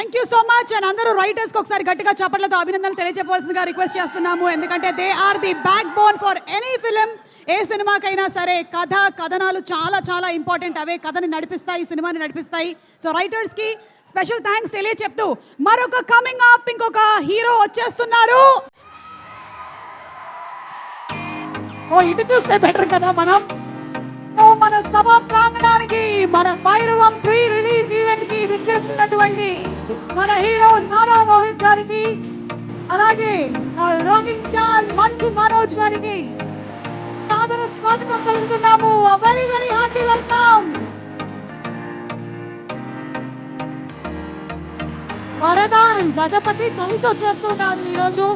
Thank you so much. And అందరూ రైటర్స్కి ఒకసారి గట్టిగా చప్పట్లతో అభినందనలు తెలియజేయవలసిందిగా రిక్వెస్ట్ చేస్తున్నాము. ఎందుకంటే they are the backbone for any film. ఏ సినిమాకైనా సరే కథనాలు చాలా చాలా ఇంపార్టెంట్. అవే కథని నడిపిస్తాయి, సినిమాని నడిపిస్తాయి. సో రైటర్స్కి స్పెషల్ థ్యాంక్స్ తెలియచెప్తూ మరొక కమింగ్ అప్ ఇంకొక హీరో వచ్చేస్తున్నారు. ఇటు చూస్తే బెటర్ కదా మనం. మన సభ ప్రాంగణానికి మన భైరవం ప్రీ రిలీజ్ ఈవెంట్ కి విచ్చేస్తున్నటువంటి మన హీరో నారా రోహిత్ గారికి, అలాగే రాకింగ్ స్టార్ మంచు మనోజ్ గారికి సాదర స్వాగతం పలుకుతున్నాము. Very very hearty welcome. Varadan Gajapati కలిసి వచ్చేస్తున్నారు ఈరోజు.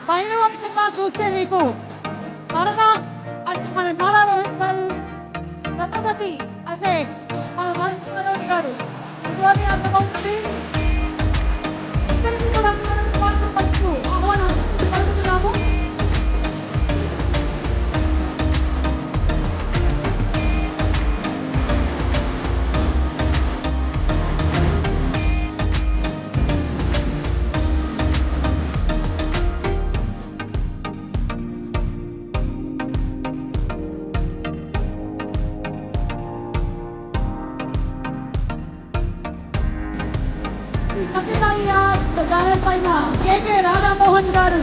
భైరవం సినిమా చూస్తే మీకు వరదా అంటే మన నారా రోహిత్ గారు, గజపతి అంటే మన మంచు మనోజ్ గారు ఇవన్నీ అర్థమవుతుంది. ఆహ్వానం పలుకుతున్నాము. రాధామోహన్ గారు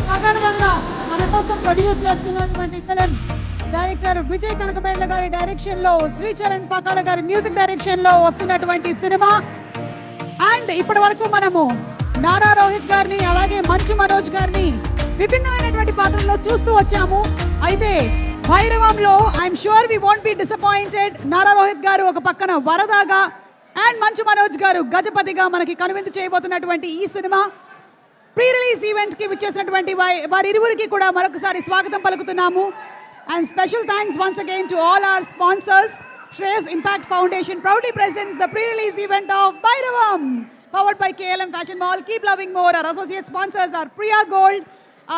సాధారణంగా మన కోసం ప్రొడ్యూస్ చేస్తున్నటువంటి ఫిలిం డైరెక్టర్ విజయ్ కనకమేడ్ల గారి డైరెక్షన్ లో, శ్రీచరణ్ పాకాల గారి మ్యూజిక్ డైరెక్షన్ లో వస్తున్నటువంటి సినిమా. అండ్ ఇప్పటి వరకు మనము నారా రోహిత్ గారిని అలాగే మంచు మనోజ్ గారిని విభిన్నమైనటువంటి పాత్రల్లో చూస్తూ వచ్చాము. అయితే భైరవంలో I'm sure we won't be disappointed. Nara Rohit garu ఒక పక్కన వరదాగా అండ్ మంచు మనోజ్ గారు గజపతిగా మనకి కనువిందు చేయబోతున్నటువంటి ఈ సినిమా ప్రీ రిలీజ్ ఈవెంట్ కి విచ్చేసినటువంటి వారిరువురికి కూడా మరొకసారి స్వాగతం పలుకుతున్నాము. And special thanks once again to all our sponsors. Shreyas impact foundation proudly presents the pre-release event of Bhairavam, powered by KLM Fashion Mall. Keep loving more. Our associate sponsors are Priya Gold.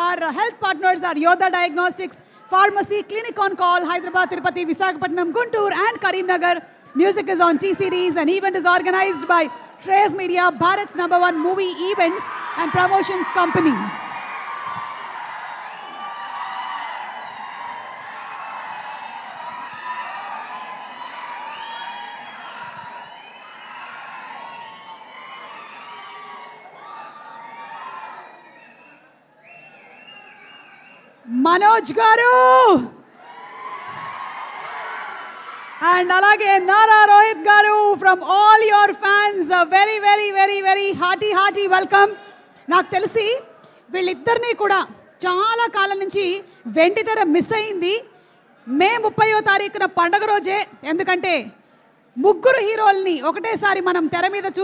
Our health partners are Yoda Diagnostics, Pharmacy, Clinic on Call, Hyderabad, Tirupati, Visakhapatnam, Guntur and Karimnagar. Music is on T-Series. An event is organized by Shreyas Media, Bharat's #1 movie events and promotions company. Manoj గారు and అలాగే నారా రోహిత్ గారు, from all your fans very very very very hearty welcome. నాకు తెలిసి వీళ్ళిద్దరినీ కూడా చాలా కాలం నుంచి వెండితెర miss అయింది. మే 30వ తారీఖున పండగ రోజే. ఎందుకంటే ముగ్గురు హీరోల్ని ఒకటేసారి మనం తెర మీద